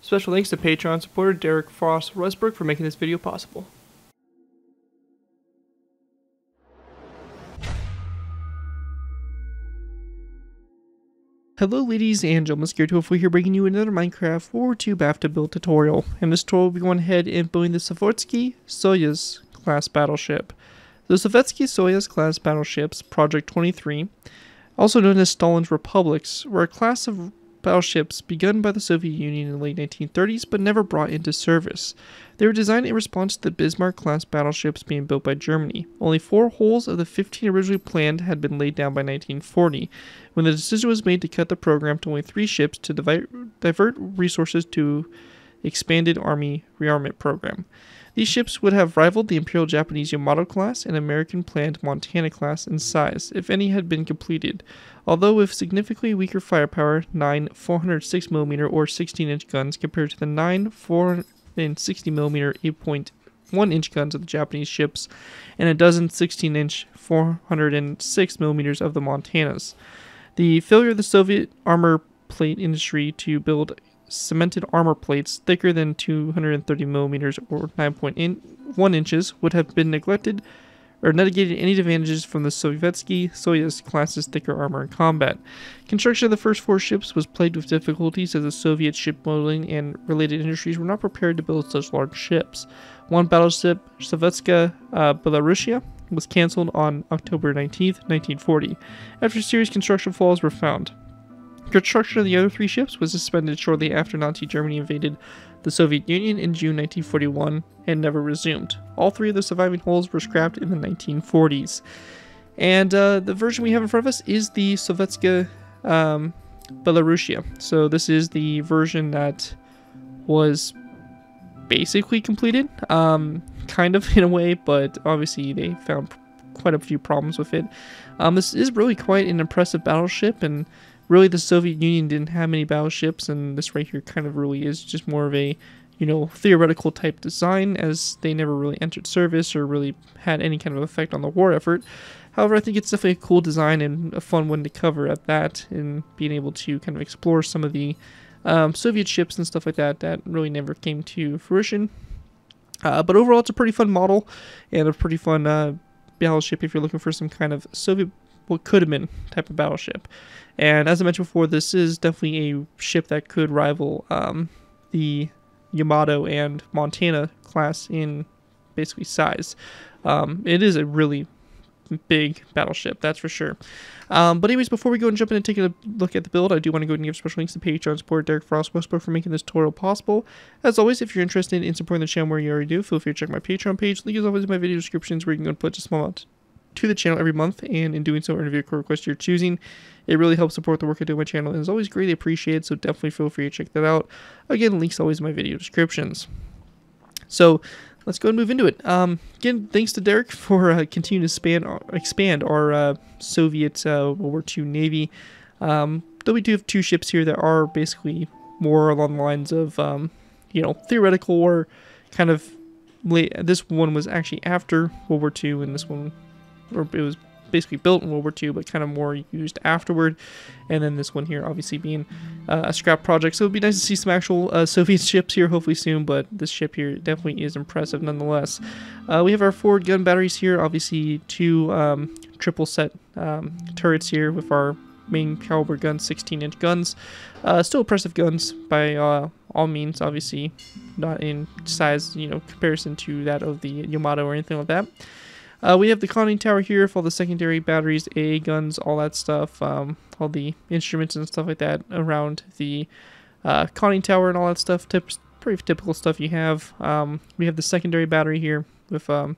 Special thanks to Patreon supporter Derek Frost Westbrook for making this video possible. Hello ladies and gentlemen, ZPro here bringing you another Minecraft World War II BAFTA build tutorial. In this tutorial we'll be going ahead and building the Sovetsky Soyuz-Class Battleship. The Sovetsky Soyuz-Class Battleships, Project 23, also known as Stalin's Republics, were a class of battleships begun by the Soviet Union in the late 1930s but never brought into service. They were designed in response to the Bismarck-class battleships being built by Germany. Only 4 hulls of the 15 originally planned had been laid down by 1940, when the decision was made to cut the program to only 3 ships to divert resources to expanded Army rearmament program. These ships would have rivaled the Imperial Japanese Yamato class and American planned Montana class in size, if any had been completed, although with significantly weaker firepower, 9 406mm or 16-inch guns compared to the 9 460mm 8.1-inch guns of the Japanese ships, and a dozen 16-inch 406mm of the Montanas. The failure of the Soviet armor plate industry to build cemented armor plates thicker than 230mm or 9.1 inches would have been negated any advantages from the Sovetsky Soyuz-Class's thicker armor in combat. Construction of the first 4 ships was plagued with difficulties as the Soviet shipbuilding and related industries were not prepared to build such large ships. One battleship, Sovetskaya Belorussiya, was cancelled on October 19, 1940, after serious construction flaws were found. Construction of the other 3 ships was suspended shortly after Nazi Germany invaded the Soviet Union in June 1941 and never resumed. All 3 of the surviving hulls were scrapped in the 1940s. And the version we have in front of us is the Sovetskaya Belorussiya. So this is the version that was basically completed, kind of in a way, but obviously they found quite a few problems with it. This is really quite an impressive battleship, and really, the Soviet Union didn't have many battleships, and this right here kind of really is just more of a, theoretical type design, as they never really entered service or really had any kind of effect on the war effort. However, I think it's definitely a cool design and a fun one to cover at that, and being able to kind of explore some of the Soviet ships and stuff like that that really never came to fruition. But overall, it's a pretty fun model and a pretty fun battleship if you're looking for some kind of Soviet, what could have been, type of battleship. And as I mentioned before, this is definitely a ship that could rival the Yamato and Montana class in basically size. It is a really big battleship, that's for sure. But anyways, before we go and jump in and take a look at the build, I do want to go ahead and give special thanks to Patreon supporter Derek Frost Westbrook for making this tutorial possible. As always, if you're interested in supporting the channel where you already do, feel free to check my Patreon page. Link is always in my video descriptions, where you can go and put a small amount to the channel every month, and in doing so, interview a request you're choosing. It really helps support the work I do on my channel and is always greatly appreciated, so definitely feel free to check that out. Again, links always in my video descriptions. So let's go and move into it. Again, thanks to Derek for continuing to expand our Soviet World War II Navy. Though we do have 2 ships here that are basically more along the lines of, theoretical or kind of late. This one was actually after World War II, and this one, or it was basically built in World War II, but kind of more used afterward. And then this one here obviously being a scrap project. So it would be nice to see some actual Soviet ships here hopefully soon, but this ship here definitely is impressive nonetheless. We have our forward gun batteries here, obviously 2 triple set turrets here with our main caliber guns, 16-inch guns. Still impressive guns by all means, obviously not in size, comparison to that of the Yamato or anything like that. We have the conning tower here for all the secondary batteries, AA guns, all that stuff, all the instruments and stuff like that around the conning tower and all that stuff. Pretty typical stuff you have. We have the secondary battery here with our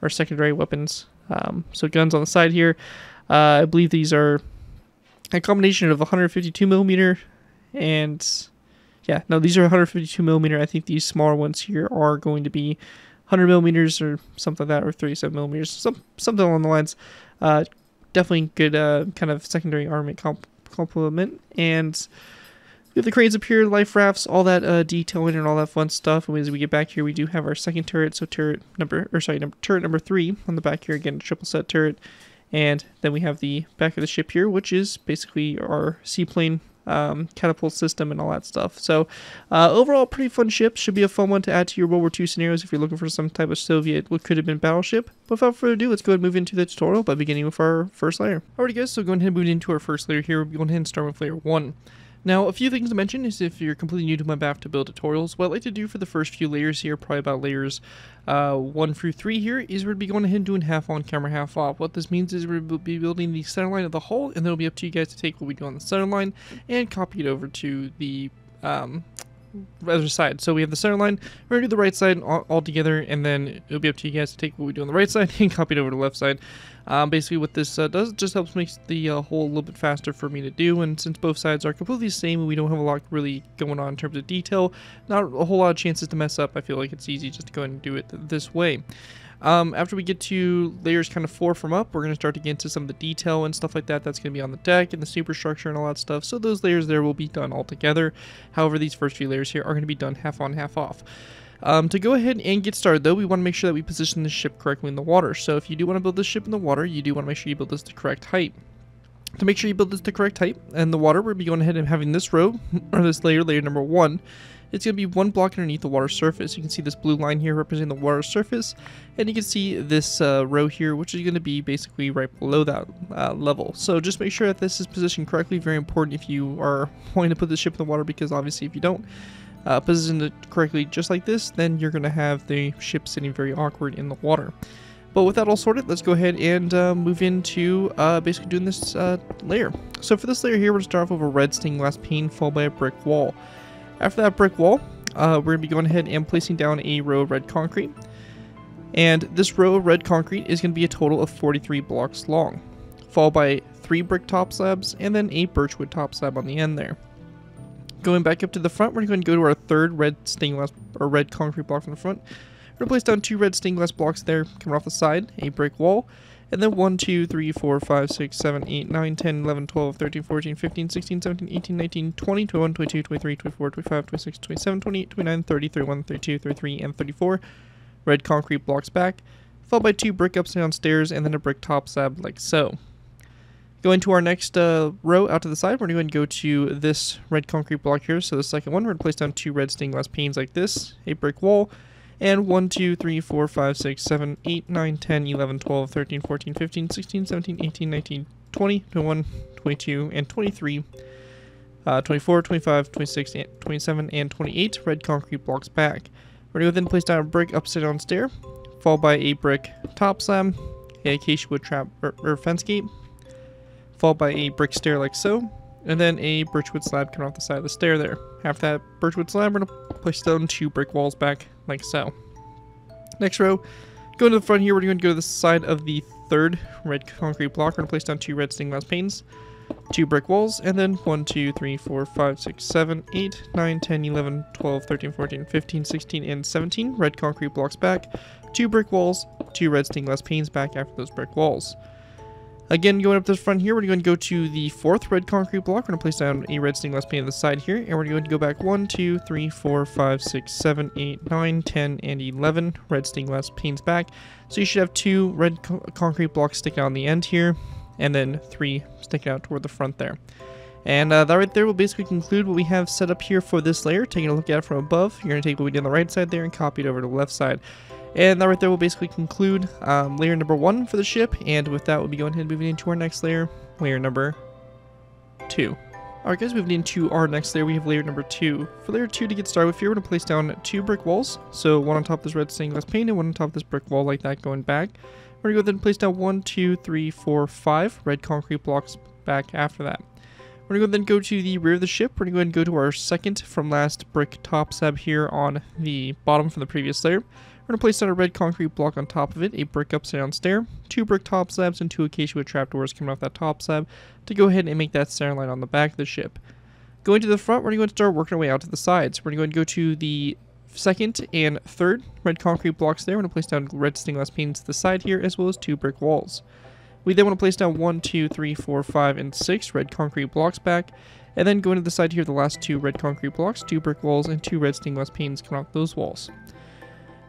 secondary weapons. So guns on the side here. I believe these are a combination of 152mm and, yeah, no, these are 152mm. I think these smaller ones here are going to be 100mm or something like that, or 37mm, something along the lines. Definitely good kind of secondary armament complement. And we have the cranes up here, life rafts, all that detailing and all that fun stuff. And as we get back here, we do have our second turret, so turret number 3 on the back here. Again, a triple set turret. And then we have the back of the ship here, which is basically our seaplane catapult system and all that stuff. So overall, pretty fun ship. Should be a fun one to add to your World War II scenarios if you're looking for some type of Soviet, what could have been battleship. But without further ado, let's go ahead and move into the tutorial by beginning with our first layer. Alrighty guys, so going ahead and moving into our first layer here, we're going ahead and start with layer 1. Now, a few things to mention is if you're completely new to my BAF to build tutorials, what I like to do for the first few layers here, probably about layers 1 through 3 here, is we're going to be going ahead and doing half on camera, half off. What this means is we're going to be building the center line of the hull, and then it'll be up to you guys to take what we do on the center line and copy it over to the other side. So we have the center line, we're going to do the right side all together, and then it'll be up to you guys to take what we do on the right side and copy it over to the left side. Basically what this does, it just helps make the hull a little bit faster for me to do, and since both sides are completely the same and we don't have a lot really going on in terms of detail, not a whole lot of chances to mess up, I feel like it's easy just to go ahead and do it this way. After we get to layers kind of 4 from up, we're going to start to get into some of the detail and stuff like that that's going to be on the deck and the superstructure and all that stuff, so those layers there will be done all together. However, these first few layers here are going to be done half on, half off. To go ahead and get started though, we want to make sure that we position the ship correctly in the water. So if you do want to build this ship in the water, you do want to make sure you build this the correct height. To make sure you build this the correct height in the water, we'll be going ahead and having this row, or this layer number 1. It's going to be one block underneath the water surface. You can see this blue line here representing the water surface, and you can see this row here, which is going to be basically right below that level. So just make sure that this is positioned correctly. Very important if you are wanting to put the ship in the water, because obviously if you don't position it correctly just like this, then you're going to have the ship sitting very awkward in the water. But with that all sorted, let's go ahead and move into basically doing this layer. So for this layer here, we're going to start off with a red stained glass pane followed by a brick wall. After that brick wall, we're going to be going ahead and placing down a row of red concrete. And this row of red concrete is going to be a total of 43 blocks long, followed by 3 brick top slabs and then a birchwood top slab on the end there. Going back up to the front, we're going to go to our third red stained glass or red concrete block from the front. We're going to place down 2 red stained glass blocks there coming off the side, a brick wall, and then 1, 2, 3, 4, 5, 6, 7, 8, 9, 10, 11, 12, 13, 14, 15, 16, 17, 18, 19, 20, 21, 22, 23, 24, 25, 26, 27, 28, 29, 30, 31, 32, 33, and 34 red concrete blocks back, followed by 2 brick ups and down stairs, and then a brick top slab like so. Going to our next row out to the side, we're going to go to this red concrete block here. So the second one, we're going to place down 2 red stained glass panes like this, a brick wall, and 1, 2, 3, 4, 5, 6, 7, 8, 9, 10, 11, 12, 13, 14, 15, 16, 17, 18, 19, 20, 21, 22, and 23, 24, 25, 26, 27, and 28 red concrete blocks back. We're going to then place down a brick upside down stair, followed by a brick top slab, a acacia wood trap or fence gate, followed by a brick stair like so, and then a birchwood slab coming off the side of the stair there. After that birchwood slab, we're going to place down 2 brick walls back like so. Next row, going to the front here, we're going to go to the side of the third red concrete block. We're going to place down 2 red stained glass panes, 2 brick walls, and then 1, 2, 3, 4, 5, 6, 7, 8, 9, 10, 11, 12, 13, 14, 15, 16, and 17 red concrete blocks back, 2 brick walls, 2 red stained glass panes back after those brick walls. Again, going up to the front here, we're going to go to the 4th red concrete block. We're going to place down a red stained glass pane on the side here, and we're going to go back 1, 2, 3, 4, 5, 6, 7, 8, 9, 10, and 11 red stained glass panes back. So you should have 2 red concrete blocks sticking out on the end here, and then 3 sticking out toward the front there. And that right there will basically conclude what we have set up here for this layer. Taking a look at it from above, you're going to take what we did on the right side there and copy it over to the left side. And that right there will basically conclude layer number 1 for the ship, and with that we'll be going ahead and moving into our next layer, layer number 2. Alright guys, moving into our next layer, we have layer number 2. For layer 2 to get started with here, we're going to place down 2 brick walls, so one on top of this red stained glass pane and one on top of this brick wall like that going back. We're going to go ahead and place down 1, 2, 3, 4, 5 red concrete blocks back after that. We're going to then go to the rear of the ship. We're going to go ahead and go to our second from last brick top slab here on the bottom from the previous layer. We're going to place down a red concrete block on top of it, a brick upside down stair, 2 brick top slabs, and 2 acacia wood trapdoors coming off that top slab to go ahead and make that center line on the back of the ship. Going to the front, we're going to start working our way out to the sides. We're going to go to the second and third red concrete blocks there. We're going to place down red stained glass panes to the side here, as well as 2 brick walls. We then want to place down 1, 2, 3, 4, 5, and 6 red concrete blocks back, and then going to the side here, the last 2 red concrete blocks, 2 brick walls, and 2 red stained glass panes coming off those walls.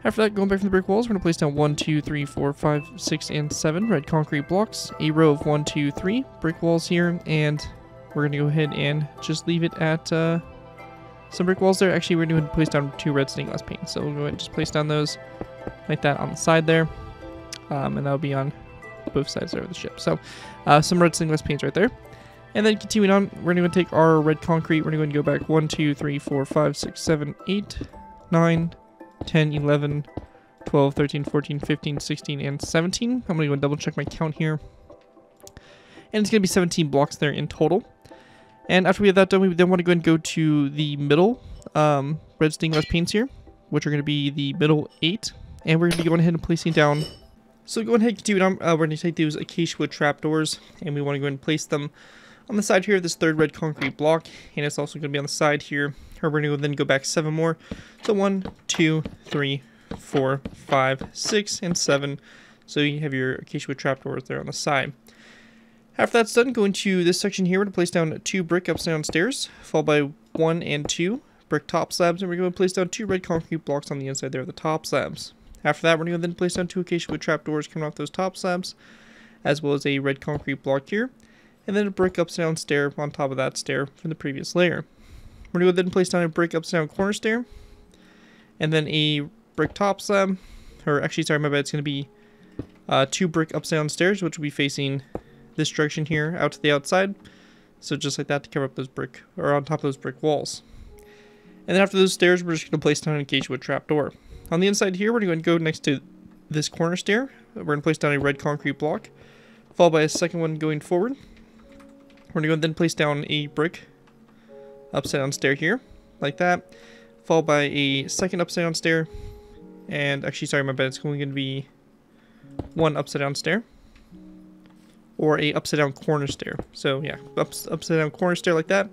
After that, going back from the brick walls, we're going to place down 1, 2, 3, 4, 5, 6, and 7 red concrete blocks, a row of 1, 2, 3 brick walls here, and we're going to go ahead and just leave it at some brick walls there. Actually, we're going to place down 2 red stained glass panes. So we'll go ahead and just place down those like that on the side there. And that'll be on both sides there of the ship. So some red stained glass panes right there. And then continuing on, we're going to take our red concrete. We're going to go back 1, 2, 3, 4, 5, 6, 7, 8, 9, 10, 11, 12, 13, 14, 15, 16, and 17. I'm going to go and double check my count here. And it's going to be 17 blocks there in total. And after we have that done, we then want to go and go to the middle red stained glass panes here, which are going to be the middle 8. And we're going to be going ahead and placing down. So go ahead and continue on. We're going to take those acacia wood trapdoors, and we want to go ahead and place them on the side here of this 3rd red concrete block. And it's also going to be on the side here. We're going to then go back 7 more. So 1, 2, 3, 4, 5, 6, and 7. So you have your acacia wood trapdoors there on the side. After that's done, go into this section here. We're going to place down 2 brick upside down stairs, followed by 1 and 2 brick top slabs, and we're going to place down 2 red concrete blocks on the inside there of the top slabs. After that, we're going to then place down 2 acacia wood trapdoors coming off those top slabs, as well as a red concrete block here, and then a brick upside down stair on top of that stair from the previous layer. We're going to then place down a brick upside down corner stair, and then a brick top slab, or actually, sorry, my bad, it's going to be 2 brick upside down stairs, which will be facing this direction here out to the outside. So just like that to cover up those brick, or on top of those brick walls. And then after those stairs, we're just going to place down an acacia wood trapdoor. On the inside here, we're going to go next to this corner stair. We're going to place down a red concrete block, followed by a second one going forward. We're going to go and then place down a brick upside down stair here, like that, followed by a second upside down stair. And actually, sorry, my bad, it's going to be 1 upside down stair, or a upside down corner stair. So yeah, upside down corner stair like that,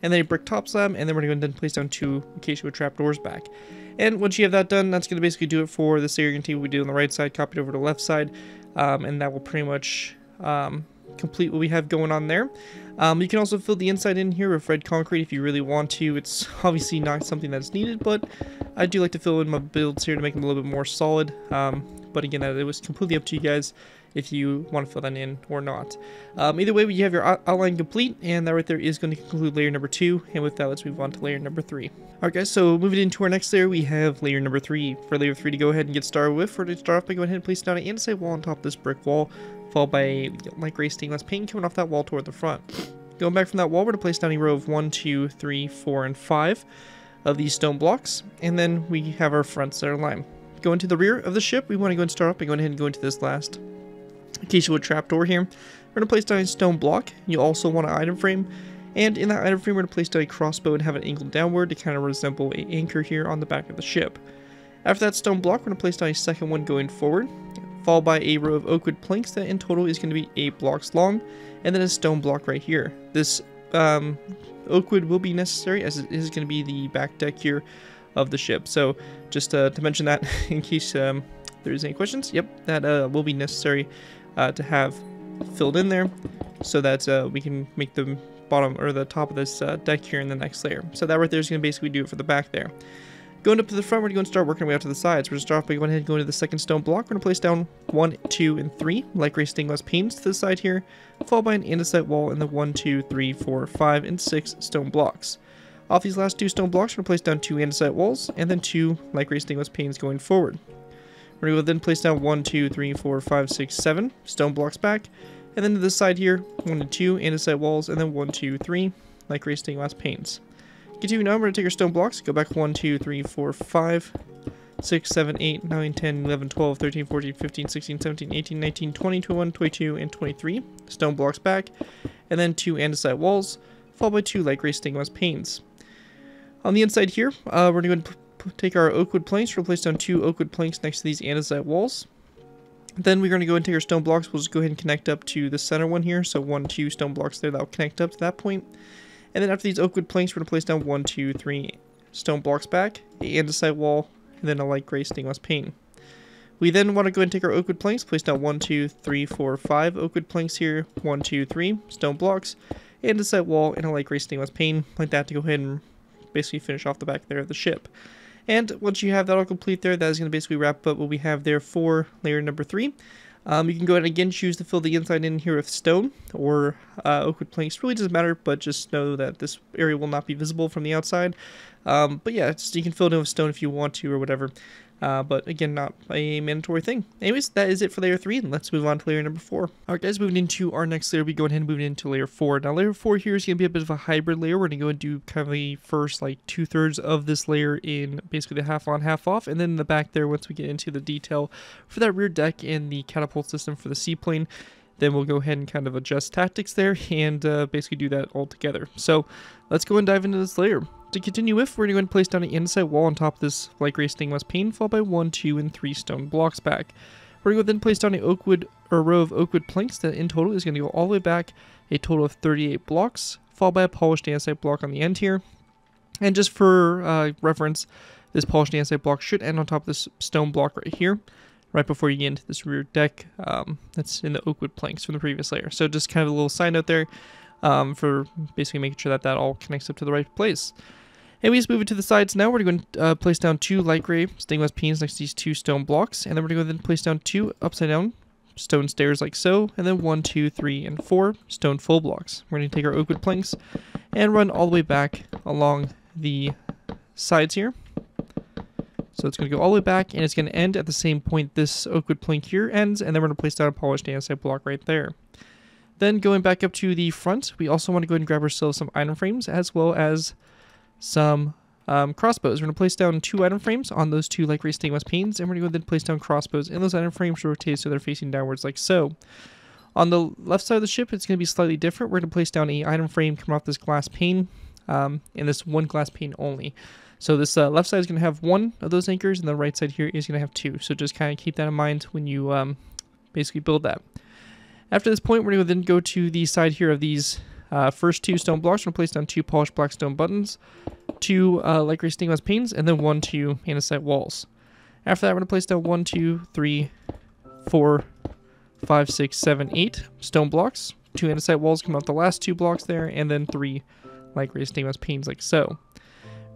and then a brick top slab, and then we're going to then place down 2 acacia wood trapdoors back. And once you have that done, that's going to basically do it for this area. What we did on the right side, copied over to the left side, and that will pretty much complete what we have going on there. You can also fill the inside in here with red concrete if you really want to. It's obviously not something that's needed, but I do like to fill in my builds here to make them a little bit more solid. But again, it was completely up to you guys if you want to fill that in or not. Either way, you have your outline complete, and that right there is going to conclude layer number 2. And with that, let's move on to layer number 3. Alright guys, so moving into our next layer, we have layer number 3. For layer 3 to go ahead and get started with, we're going to start off by going ahead and placing down an andesite wall on top of this brick wall, followed by a light gray stainless paint coming off that wall toward the front. Going back from that wall, we're going to place down a row of 1, 2, 3, 4, and 5 of these stone blocks, and then we have our front center line. Going to the rear of the ship, we want to go and start off by going ahead and go into this last acacia wood trapdoor here. We're going to place down a stone block. You also want an item frame, and in that item frame, we're going to place down a crossbow and have it angled downward to kind of resemble an anchor here on the back of the ship. After that stone block, we're going to place down a second one going forward, followed by a row of oak wood planks that in total is going to be 8 blocks long, and then a stone block right here. This oak wood will be necessary as it is going to be the back deck here of the ship. So just to mention that in case there's any questions, yep, that will be necessary to have filled in there so that we can make the bottom or the top of this deck here in the next layer. So that right there is going to basically do it for the back there. Going up to the front, we're going to start working our way out to the sides. We're going to start off by going ahead and going to the second stone block. We're going to place down 1, 2, and 3 light gray stained glass panes to the side here, followed by an andesite wall and the 1, 2, 3, 4, 5, and 6 stone blocks. Off these last 2 stone blocks, we're going to place down 2 andesite walls and then 2 light gray stained glass panes going forward. We're going to then place down 1, 2, 3, 4, 5, 6, 7 stone blocks back, and then to this side here, 1 and 2 andesite walls, and then 1, 2, 3 light gray stained glass panes. Continue now, we're going to take our stone blocks, go back 1, 2, 3, 4, 5, 6, 7, 8, 9, 10, 11, 12, 13, 14, 15, 16, 17, 18, 19, 20, 21, 22, and 23 stone blocks back, and then 2 andesite walls, followed by 2 light gray stained glass panes. On the inside here, we're going to take our oak wood planks. We'll place down 2 oak wood planks next to these andesite walls. Then we're going to go and take our stone blocks. We'll just go ahead and connect up to the center one here. So 1, 2 stone blocks there that will connect up to that point. And then after these oak wood planks, we're going to place down 1, 2, 3 stone blocks back, an andesite wall, and then a light gray stained glass pane. We then want to go ahead and take our oak wood planks, place down 1, 2, 3, 4, 5 oak wood planks here, 1, 2, 3 stone blocks, andesite wall, and a light gray stained glass pane, like that, to go ahead and basically finish off the back there of the ship. And once you have that all complete there, that is going to basically wrap up what we have there for layer number 3. You can go ahead and again choose to fill the inside in here with stone or oak wood planks. Really doesn't matter, but just know that this area will not be visible from the outside. But yeah, you can fill it in with stone if you want to or whatever. But again, not a mandatory thing. Anyways, that is it for layer 3, and let's move on to layer number 4. Alright guys, moving into our next layer, we go ahead and move into layer 4. Now layer 4 here is going to be a bit of a hybrid layer. We're going to go and do kind of the first like 2/3 of this layer in basically the half on, half off, and then in the back there, once we get into the detail for that rear deck and the catapult system for the seaplane, then we'll go ahead and kind of adjust tactics there and basically do that all together. So let's go and dive into this layer. To continue with, we're going to go ahead and place down an andesite wall on top of this light gray stained glass pane, followed by 1, 2, and 3 stone blocks back. We're going to go then place down a row of oak wood planks that in total is going to go all the way back, a total of 38 blocks, followed by a polished andesite block on the end here. And just for reference, this polished andesite block should end on top of this stone block right here, right before you get into this rear deck that's in the oak wood planks from the previous layer. So just kind of a little side note there for basically making sure that that all connects up to the right place. Anyways, moving to the sides now, we're going to place down 2 light gray stained glass panes next to these 2 stone blocks, and then we're going to go then place down 2 upside down stone stairs like so, and then 1, 2, 3, and 4 stone full blocks. We're going to take our oak wood planks and run all the way back along the sides here. So it's going to go all the way back, and it's going to end at the same point this oak wood plank here ends, and then we're going to place down a polished andesite block right there. Then going back up to the front, we also want to go ahead and grab ourselves some item frames as well as some crossbows. We're going to place down 2 item frames on those 2 light gray stained glass panes, and we're going to go then place down crossbows in those item frames rotated so they're facing downwards like so. On the left side of the ship, it's going to be slightly different. We're going to place down a item frame coming off this glass pane, and this one glass pane only. So this left side is going to have 1 of those anchors, and the right side here is going to have 2. So just kind of keep that in mind when you basically build that. After this point, we're going to then go to the side here of these first 2 stone blocks. We're going to place down 2 polished black stone buttons, 2 light gray stained glass panes, and then 1, 2 andesite walls. After that, we're going to place down 1, 2, 3, 4, 5, 6, 7, 8 stone blocks. 2 andesite walls come out the last 2 blocks there, and then 3 light gray stained glass panes like so.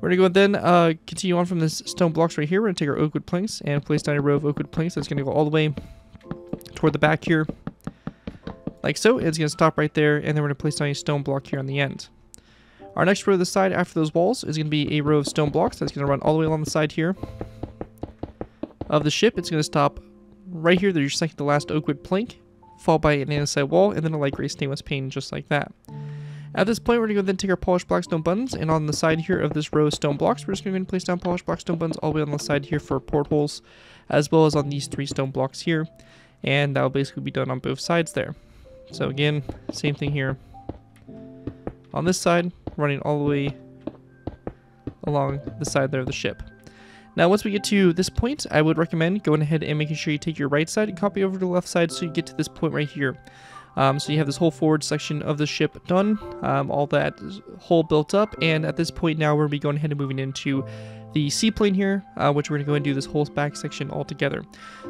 We're going to go then continue on from this stone blocks right here. We're going to take our oak wood planks and place down a row of oak wood planks that's going to go all the way toward the back here, like so. It's going to stop right there, and then we're going to place down a stone block here on the end. Our next row to the side after those walls is going to be a row of stone blocks that's going to run all the way along the side here of the ship. It's going to stop right here. There's your second to last oak wood plank, followed by an andesite wall, and then a light gray stained glass pane just like that. At this point, we're going to go then take our polished black stone buttons, and on the side here of this row of stone blocks, we're just going to place down polished black stone buttons all the way on the side here for portholes, as well as on these 3 stone blocks here, and that'll basically be done on both sides there. So again, same thing here on this side, running all the way along the side there of the ship. Now once we get to this point, I would recommend going ahead and making sure you take your right side and copy over to the left side so you get to this point right here. So you have this whole forward section of the ship done, all that whole built up, and at this point now we're going to be going ahead and moving into the seaplane here, which we're going to go and do this whole back section all together.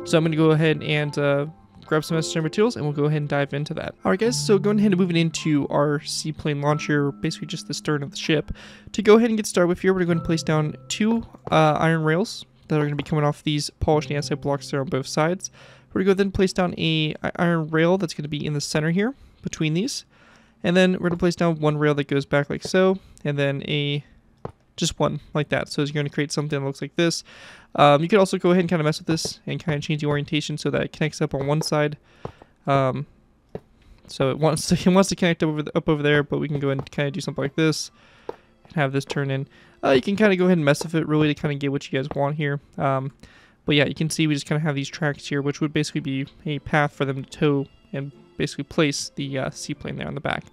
So I'm going to go ahead and grab some necessary materials, and we'll go ahead and dive into that. Alright guys, so going ahead and moving into our seaplane launcher, basically just the stern of the ship. To go ahead and get started with here, we're going to place down 2 iron rails that are going to be coming off these polished andesite blocks there on both sides. We're going to go then place down a iron rail that's going to be in the center here, between these. And then we're going to place down 1 rail that goes back like so, and then just 1 like that. So you're going to create something that looks like this. You could also go ahead and kind of mess with this and kind of change the orientation so that it connects up on one side. So it wants to connect up over there, but we can go ahead and kind of do something like this and have this turn in. You can kind of go ahead and mess with it really to kind of get what you guys want here. But yeah, you can see we just kind of have these tracks here, which would basically be a path for them to tow and basically place the seaplane there on the back.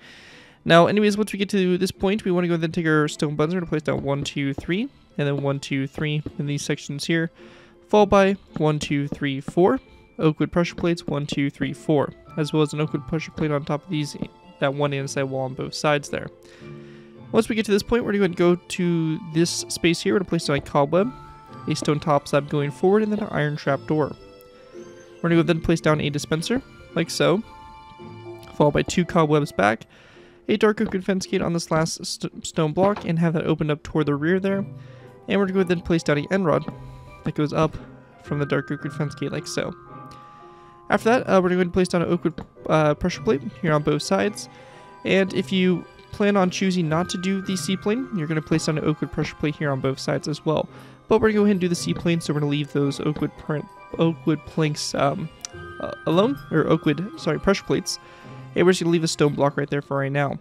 Now, anyways, once we get to this point, we want to go ahead and take our stone buttons. We're going to place down 1, 2, 3, and then 1, 2, 3 in these sections here, followed by 1, 2, 3, 4 oak wood pressure plates, 1, 2, 3, 4, as well as an oak wood pressure plate on top of these, that one andesite wall on both sides there. Once we get to this point, we're going to go to this space here. We're going to place down a cobweb, a stone top slab going forward, and then an iron trap door. We're going to go then place down a dispenser, like so, followed by 2 cobwebs back, a dark oak wood fence gate on this last stone block, and have that opened up toward the rear there. And we're going to go then place down an end rod that goes up from the dark oak wood fence gate like so. After that, we're going to go ahead and place down an oak wood pressure plate here on both sides. And if you plan on choosing not to do the seaplane, you're going to place down an oak wood pressure plate here on both sides as well. But we're going to go ahead and do the seaplane, so we're going to leave those oak wood planks alone, or pressure plates. And we're just going to leave a stone block right there for right now.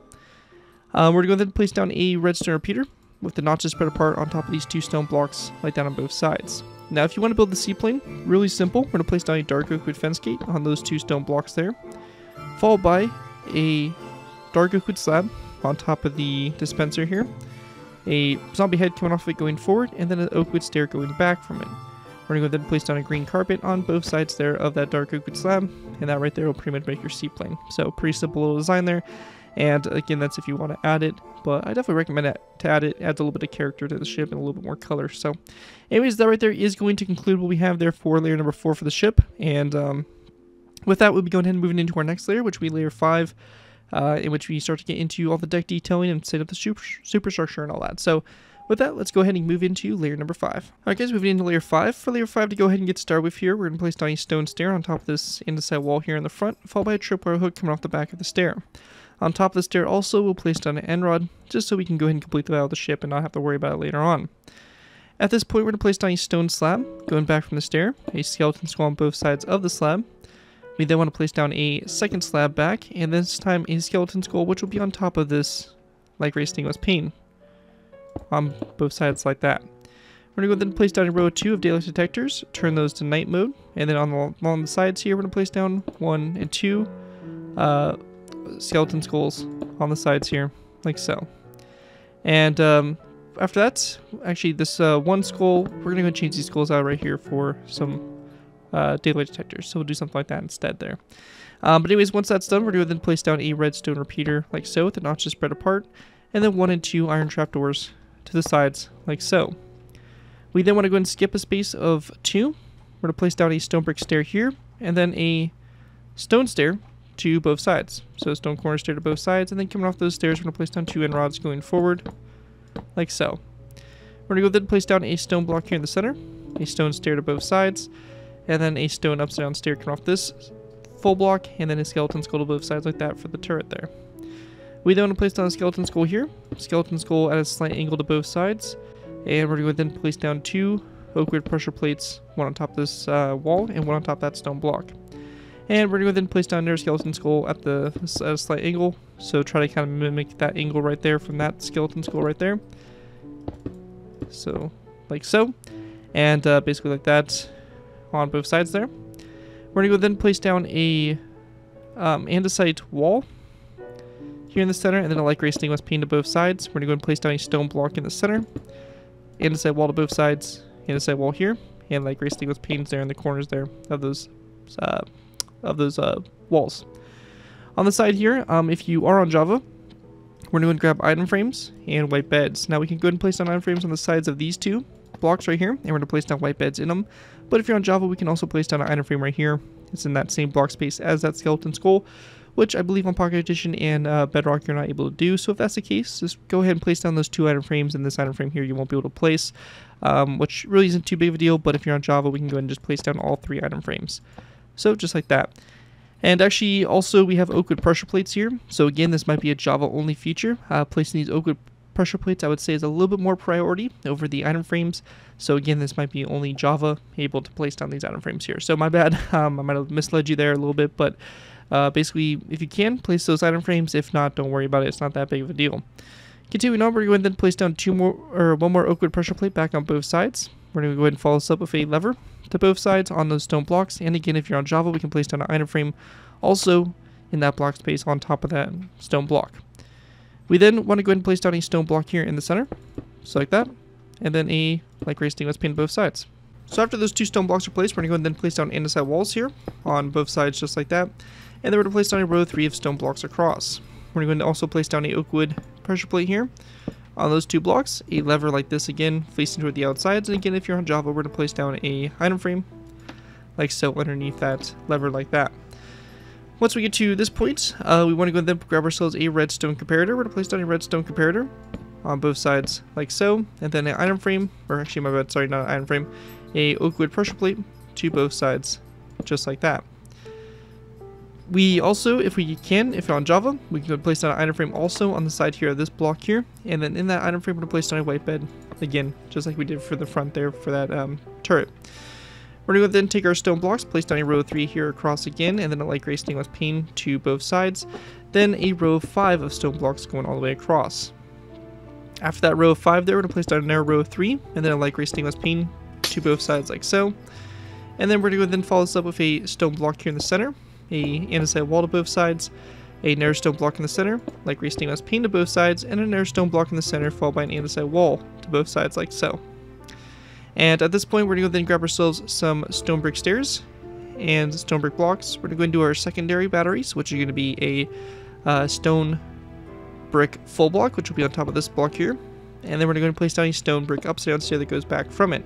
We're going to go ahead and place down a redstone repeater with the notches spread apart on top of these two stone blocks like that on both sides. Now if you want to build the seaplane, really simple, we're going to place down a dark oak wood fence gate on those two stone blocks there, followed by a dark oak wood slab on top of the dispenser here, a zombie head coming off of it going forward, and then an oak wood stair going back from it. We're going to go ahead and place down a green carpet on both sides there of that dark oak wood slab, and that right there will pretty much make your seaplane. So pretty simple little design there, and again, that's if you want to add it, but I definitely recommend to add it. It adds a little bit of character to the ship and a little bit more color. So anyways, that right there is going to conclude what we have there for layer number 4 for the ship, and with that, we'll be going ahead and moving into our next layer, which will be layer 5, in which we start to get into all the deck detailing and set up the superstructure and all that. So with that, let's go ahead and move into layer number 5. Alright guys, moving into layer 5. For layer 5 to go ahead and get started with here, we're going to place down a stone stair on top of this andesite wall here in the front, followed by a tripwire hook coming off the back of the stair. On top of the stair also, we'll place down an end rod, just so we can go ahead and complete the battle of the ship and not have to worry about it later on. At this point, we're going to place down a stone slab, going back from the stair, a skeleton skull on both sides of the slab. We then want to place down a second slab back, and this time a skeleton skull, which will be on top of this light gray stainless pane on both sides like that. We're going to go then place down a row of 2 of daylight detectors, turn those to night mode, and then along the sides here, we're going to place down 1 and 2 skeleton skulls on the sides here, like so. And after that, actually this one skull, we're going to go change these skulls out right here for some daylight detectors, so we'll do something like that instead there. But anyways, once that's done, we're going to then place down a redstone repeater like so, with the notches spread apart, and then 1 and 2 iron trapdoors to the sides like so. We then want to go and skip a space of 2. We're going to place down a stone brick stair here, and then a stone stair to both sides. So a stone corner stair to both sides, and then coming off those stairs, we're going to place down 2 end rods going forward like so. We're going to go then place down a stone block here in the center, a stone stair to both sides, and then a stone upside down stair coming off this full block, and then a skeleton skull to both sides like that for the turret there. We then want to place down a skeleton skull here, skeleton skull at a slight angle to both sides, and we're going to then place down 2 oak wood pressure plates, one on top of this wall and one on top of that stone block. And we're going to then place down another skeleton skull at a slight angle, so try to kind of mimic that angle right there from that skeleton skull right there. So, like so, and basically like that on both sides there. We're going to go then place down a andesite wall here in the center, and then a light gray stainless pane to both sides. We're going to go and place down a stone block in the center, andesite wall to both sides, andesite wall here, and light gray stainless panes there in the corners there of those walls. On the side here, if you are on Java, we're going to go and grab item frames and white beds. Now we can go ahead and place down item frames on the sides of these 2 blocks right here, and we're going to place down white beds in them. But if you're on Java, we can also place down an item frame right here. It's in that same block space as that skeleton skull, which I believe on Pocket Edition and Bedrock you're not able to do. So if that's the case, just go ahead and place down those 2 item frames, and this item frame here you won't be able to place, which really isn't too big of a deal. But if you're on Java, we can go ahead and just place down all 3 item frames. So just like that. And actually, also, we have oak wood pressure plates here. So again, this might be a Java-only feature. Placing these oak wood pressure plates, I would say, is a little bit more priority over the item frames. So again, this might be only Java able to place down these item frames here. So my bad, I might have misled you there a little bit, but basically, if you can, place those item frames. If not, don't worry about it. It's not that big of a deal. Continuing on, we're going to then place down one more oak wood pressure plate back on both sides. We're going to go ahead and follow this up with a lever to both sides on those stone blocks. And again, if you're on Java, we can place down an item frame also in that block space on top of that stone block. We then want to go ahead and place down a stone block here in the center, so like that, and then a light gray stainless pane on both sides. So after those 2 stone blocks are placed, we're going to go ahead and then place down andesite walls here on both sides just like that, and then we're going to place down a row of 3 of stone blocks across. We're going to also place down a oak wood pressure plate here on those 2 blocks, a lever like this again facing toward the outsides, and again if you're on Java, we're going to place down a item frame like so underneath that lever like that. Once we get to this point, we want to go and then grab ourselves a redstone comparator. We're going to place down a redstone comparator on both sides like so, and then an item frame, or actually my bad, sorry, not an item frame, a oak wood pressure plate to both sides just like that. We also, if you're on Java, we can go place down an item frame also on the side here of this block here, and then in that item frame we're going to place down a white bed, again, just like we did for the front there for that turret. We're going to then take our stone blocks, place down a row of 3 here across again, and then a light gray stainless pane to both sides, then a row of 5 of stone blocks going all the way across. After that row of 5 there, we're going to place down another row of 3, and then a light gray stainless pane to both sides like so. And then we're going to then follow this up with a stone block here in the center, a andesite wall to both sides, a narrow stone block in the center, light gray stainless pane to both sides, and a narrow stone block in the center followed by an andesite wall to both sides like so. And at this point we're going to then grab ourselves some stone brick stairs and stone brick blocks. We're going to go into our secondary batteries, which are going to be a stone brick full block, which will be on top of this block here. And then we're going to place down a stone brick upside down stair that goes back from it.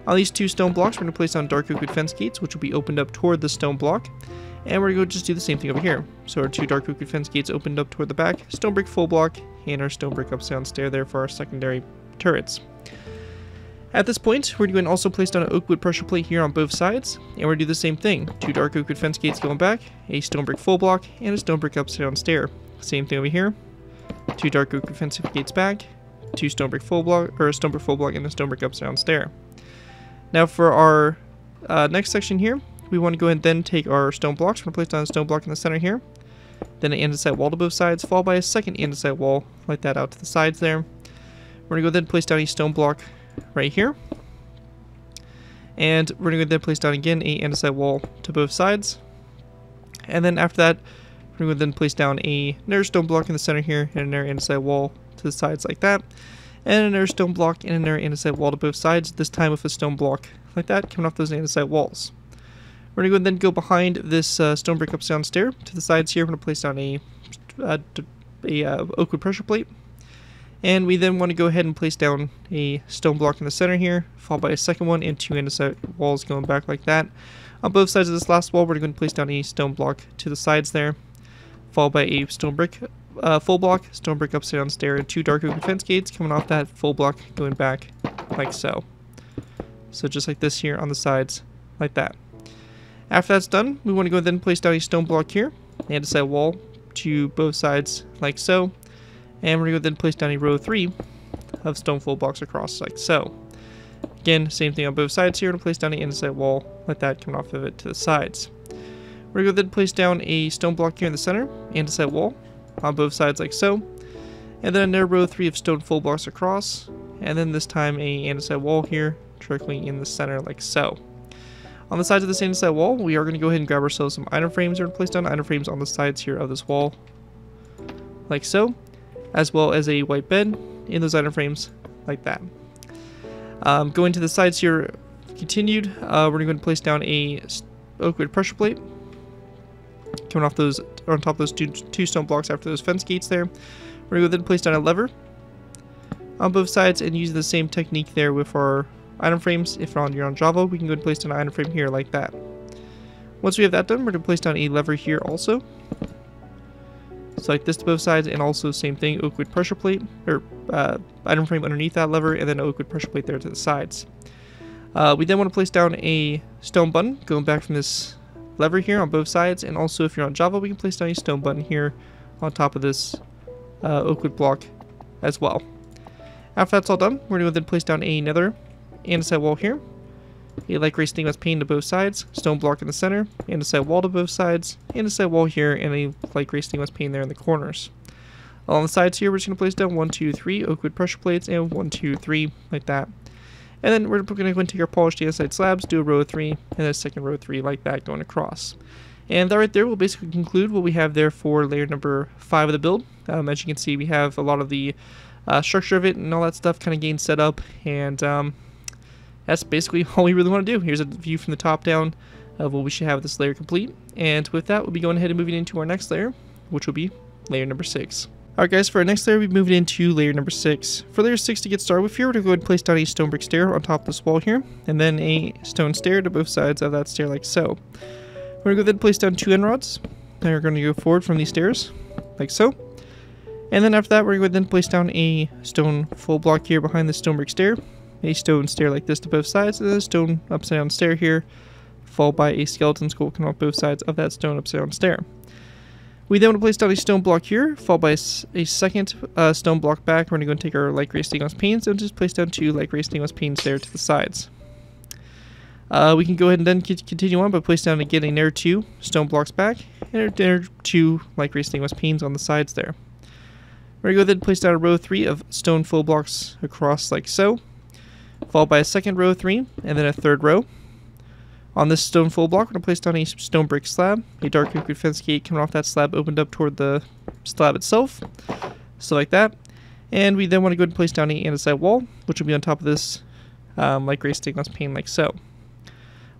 On these 2 stone blocks, we're going to place down dark oak wood fence gates, which will be opened up toward the stone block. And we're going to just do the same thing over here. So our 2 dark oak wood fence gates opened up toward the back, stone brick full block, and our stone brick upside down stair there for our secondary turrets. At this point, we're going to also place down an oak wood pressure plate here on both sides, and we're going to do the same thing. 2 dark oak wood fence gates going back, a stone brick full block, and a stone brick upside down stair. Same thing over here. 2 dark oak wood fence gates back, 2 stone brick full block, or a stone brick full block, and a stone brick upside down stair. Now for our next section here, we want to go ahead and then take our stone blocks. We're going to place down a stone block in the center here, then an andesite wall to both sides, followed by a second andesite wall, like that out to the sides there. We're going to go ahead and place down a stone block right here, and we're going to then place down again a andesite wall to both sides, and then after that we're going to then place down another stone block in the center here and another andesite wall to the sides like that, and another stone block and another andesite wall to both sides, this time with a stone block like that coming off those andesite walls. We're going to go then go behind this stone brick upside down stair to the sides here. We're going to place down a oak wood pressure plate. And we then want to go ahead and place down a stone block in the center here, followed by a second one and 2 andesite walls going back like that. On both sides of this last wall, we're going to place down a stone block to the sides there, followed by a stone brick full block, stone brick upside down stair, and 2 dark oak fence gates coming off that full block going back like so. So just like this here on the sides, like that. After that's done, we want to go then place down a stone block here, andesite wall to both sides like so. And we're going to then place down a row of 3 of stone full blocks across like so. Again, same thing on both sides here. We're going to place down an andesite wall like that coming off of it to the sides. We're going to then place down a stone block here in the center, andesite wall on both sides like so. And then another row of 3 of stone full blocks across. And then this time a andesite wall here trickling in the center like so. On the sides of this andesite wall, we are going to go ahead and grab ourselves some item frames. We're going to place down item frames on the sides here of this wall like so, as well as a white bed in those item frames like that. Going to the sides here, continued, we're going to place down a oak wood pressure plate coming off those, on top of those two stone blocks after those fence gates there. We're going to then place down a lever on both sides and use the same technique there with our item frames. If you're on Java, we can go and place down an item frame here like that. Once we have that done, we're going to place down a lever here also. So like this to both sides, and also same thing, oak wood pressure plate, or item frame underneath that lever, and then oak wood pressure plate there to the sides. We then want to place down a stone button going back from this lever here on both sides, and also if you're on Java, we can place down a stone button here on top of this oak wood block as well. After that's all done, we're going to then place down another andesite wall here, a light gray stainless pane to both sides, stone block in the center, andesite wall to both sides, andesite wall here, and a light gray stainless pane there in the corners. On the sides here, we're just going to place down 1, 2, 3 oak wood pressure plates, and 1, 2, 3 like that. And then we're going to go and take our polished andesite slabs, do a row of 3, and then a second row of 3 like that going across. And that right there will basically conclude what we have there for layer number 5 of the build. As you can see, we have a lot of the structure of it and all that stuff kind of getting set up, and that's basically all we really want to do. Here's a view from the top down of what we should have this layer complete. And with that, we'll be going ahead and moving into our next layer, which will be layer number 6. Alright guys, for our next layer, we've moved into layer number 6. For layer 6 to get started with here, we're going to go ahead and place down a stone brick stair on top of this wall here, and then a stone stair to both sides of that stair like so. We're going to go ahead and place down 2 end rods, and we're going to go forward from these stairs, like so. And then after that, we're going to then place down a stone full block here behind the stone brick stair, a stone stair like this to both sides, and then a stone upside down stair here, followed by a skeleton skull coming off both sides of that stone upside down stair. We then want to place down a stone block here, followed by a second stone block back. We're going to go and take our light gray stainless panes and just place down 2 light gray stainless panes there to the sides. We can go ahead and then continue on by placing down again another 2 stone blocks back and another 2 light gray stainless panes on the sides there. We're going to go ahead and place down a row 3 of stone full blocks across like so, followed by a second row 3 and then a third row. On this stone full block, we're going to place down a stone brick slab, a dark oak fence gate coming off that slab opened up toward the slab itself, so like that. And we then want to go ahead and place down a andesite wall, which will be on top of this light gray stainless pane like so.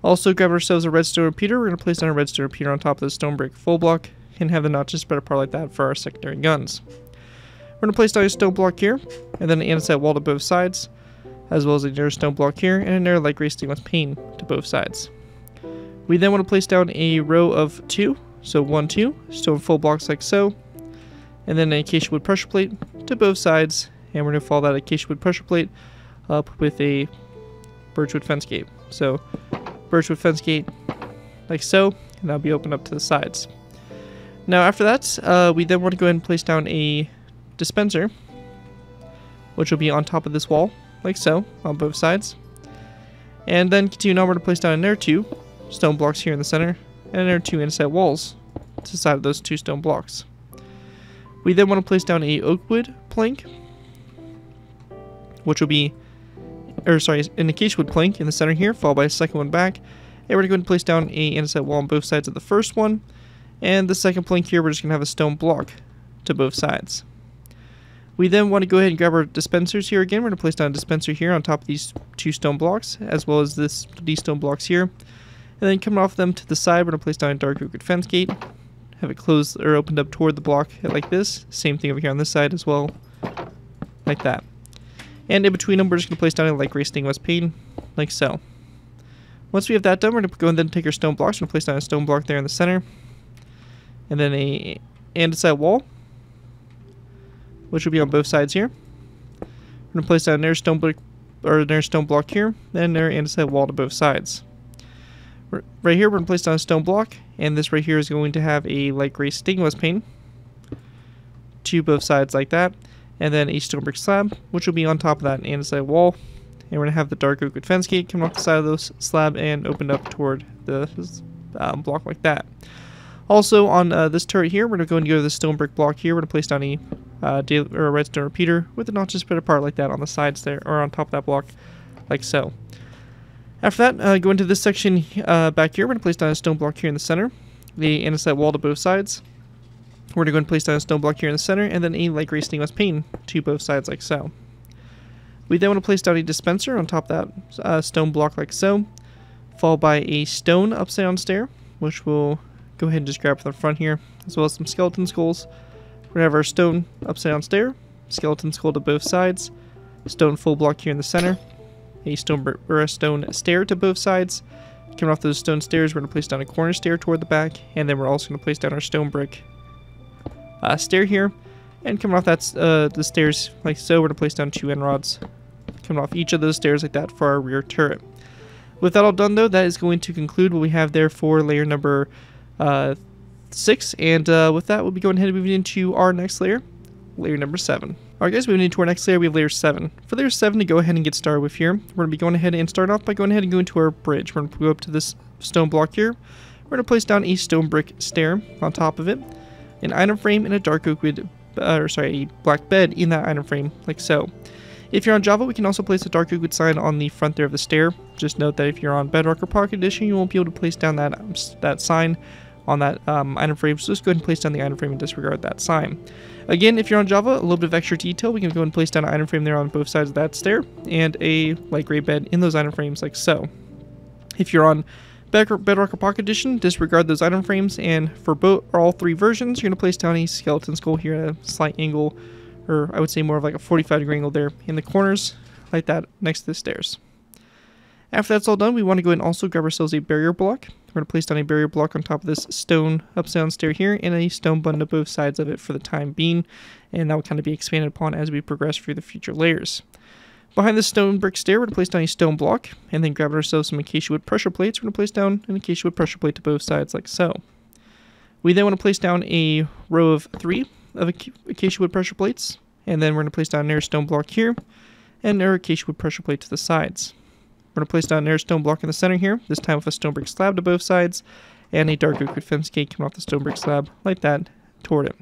Also grab ourselves a redstone repeater. We're going to place down a redstone repeater on top of the stone brick full block and have the notches spread apart like that for our secondary guns. We're going to place down a stone block here, and then an andesite wall to both sides, as well as another stone block here and another light gray stainless pane to both sides. We then want to place down a row of 2, so 1, 2, stone full blocks like so, and then an acacia wood pressure plate to both sides, and we're going to follow that acacia wood pressure plate up with a birchwood fence gate. So, birchwood fence gate like so, and that'll be opened up to the sides. Now after that, we then want to go ahead and place down a dispenser, which will be on top of this wall, like so, on both sides. And then continue on, we're going to place down another 2 stone blocks here in the center, and another 2 andesite walls to the side of those 2 stone blocks. We then want to place down a oak wood plank, which will be, an acacia wood plank in the center here, followed by a second one back. And we're going to go ahead and place down a andesite wall on both sides of the first one, and the second plank here, we're just going to have a stone block to both sides. We then want to go ahead and grab our dispensers here again. We're going to place down a dispenser here on top of these 2 stone blocks, as well as these stone blocks here. And then coming off them to the side, we're going to place down a dark oak fence gate. Have it closed or opened up toward the block like this. Same thing over here on this side as well, like that. And in between them, we're just going to place down a light gray stainless pane, like so. Once we have that done, we're going to go and then take our stone blocks. We're going to place down a stone block there in the center, and then a andesite wall, which will be on both sides here. We're going to place down another stone block here, and another andesite wall to both sides. Right here, we're going to place down a stone block, and this right here is going to have a light gray stainless pane to both sides like that, and then a stone brick slab, which will be on top of that andesite wall. And we're going to have the dark oak fence gate coming off the side of this slab and opened up toward the block like that. Also, on this turret here, we're going to go and go to the stone brick block here. We're going to place down a redstone repeater with the notches spread apart like that on the sides there, or on top of that block, like so. After that, go into this section back here. We're going to place down a stone block here in the center, the andesite wall to both sides. We're going to go and place down a stone block here in the center, and then a light gray stainless pane to both sides like so. We then want to place down a dispenser on top of that stone block like so, followed by a stone upside down stair, which we'll go ahead and just grab from the front here, as well as some skeleton skulls. We're going to have our stone upside down stair, skeleton skull to both sides, stone full block here in the center, a stone stair to both sides. Coming off those stone stairs, we're going to place down a corner stair toward the back, and then we're also going to place down our stone brick stair here. And coming off that the stairs like so, we're going to place down 2 end rods coming off each of those stairs like that for our rear turret. With that all done though, that is going to conclude what we have there for layer number 6, and with that we'll be going ahead and moving into our next layer, layer number 7. Alright guys, moving into our next layer, we have layer 7. For layer 7 to go ahead and get started with here, we're going to be going ahead and start off by going ahead and going to our bridge. We're going to go up to this stone block here. We're going to place down a stone brick stair on top of it, an item frame, and a dark oak wood, a black bed in that item frame, like so. If you're on Java, we can also place a dark oak wood sign on the front there of the stair. Just note that if you're on Bedrock or Pocket Edition, you won't be able to place down that sign on that item frame, so just go ahead and place down the item frame and disregard that sign. Again, if you're on Java, a little bit of extra detail, we can go ahead and place down an item frame there on both sides of that stair, and a light gray bed in those item frames like so. If you're on Bedrock or Pocket Edition, disregard those item frames, and for all 3 versions, you're going to place down a skeleton skull here at a slight angle, or I would say more of like a 45-degree angle there in the corners, like that, next to the stairs. After that's all done, we want to go ahead and also grab ourselves a barrier block. We're going to place down a barrier block on top of this stone upside down stair here, and a stone button to both sides of it for the time being, and that will kind of be expanded upon as we progress through the future layers. Behind this stone brick stair, we're going to place down a stone block, and then grab ourselves some acacia wood pressure plates. We're going to place down an acacia wood pressure plate to both sides, like so. We then want to place down a row of 3 of acacia wood pressure plates, and then we're going to place down another stone block here, and another acacia wood pressure plate to the sides. We're going to place down another stone block in the center here, this time with a stone brick slab to both sides, and a dark oak fence gate coming off the stone brick slab, like that, toward it.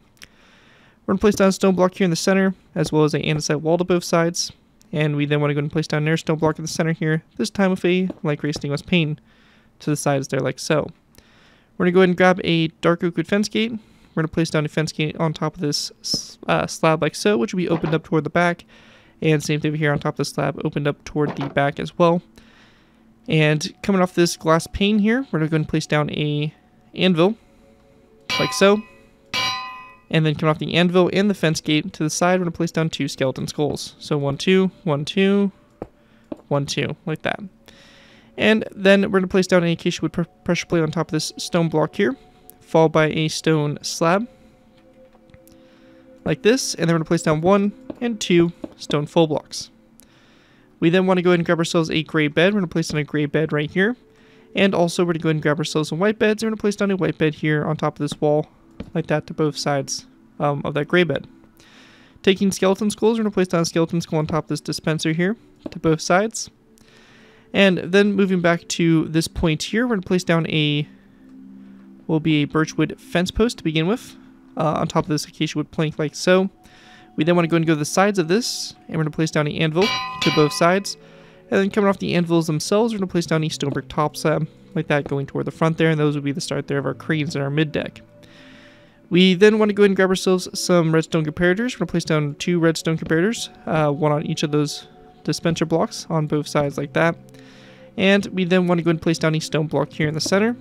We're going to place down a stone block here in the center, as well as an andesite wall to both sides. And we then want to go and place down another stone block in the center here, this time with a light gray stained glass pane to the sides there, like so. We're going to go ahead and grab a dark oak wood fence gate. We're going to place down a fence gate on top of this slab like so, which will be opened up toward the back. And same thing over here on top of the slab, opened up toward the back as well. And coming off this glass pane here, we're going to go ahead and place down a anvil, like so. And then coming off the anvil and the fence gate to the side, we're going to place down 2 skeleton skulls. So 1, 2, 1, 2, 1, 2, like that. And then we're going to place down an acacia wood pressure plate on top of this stone block here, followed by a stone slab, like this. And then we're going to place down 1 and 2 stone full blocks. We then want to go ahead and grab ourselves a gray bed. We're going to place down a gray bed right here. And also we're going to go ahead and grab ourselves some white beds. We're going to place down a white bed here on top of this wall, like that, to both sides of that gray bed. Taking skeleton skulls, we're going to place down a skeleton skull on top of this dispenser here to both sides. And then moving back to this point here, we're going to place down a birchwood fence post to begin with on top of this acacia wood plank, like so. We then want to go and go to the sides of this, and we're going to place down an anvil to both sides. And then coming off the anvils themselves, we're going to place down a stone brick top slab, like that, going toward the front there, and those would be the start there of our cranes and our mid deck. We then want to go ahead and grab ourselves some redstone comparators. We're going to place down 2 redstone comparators, one on each of those dispenser blocks on both sides, like that. And we then want to go ahead and place down a stone block here in the center,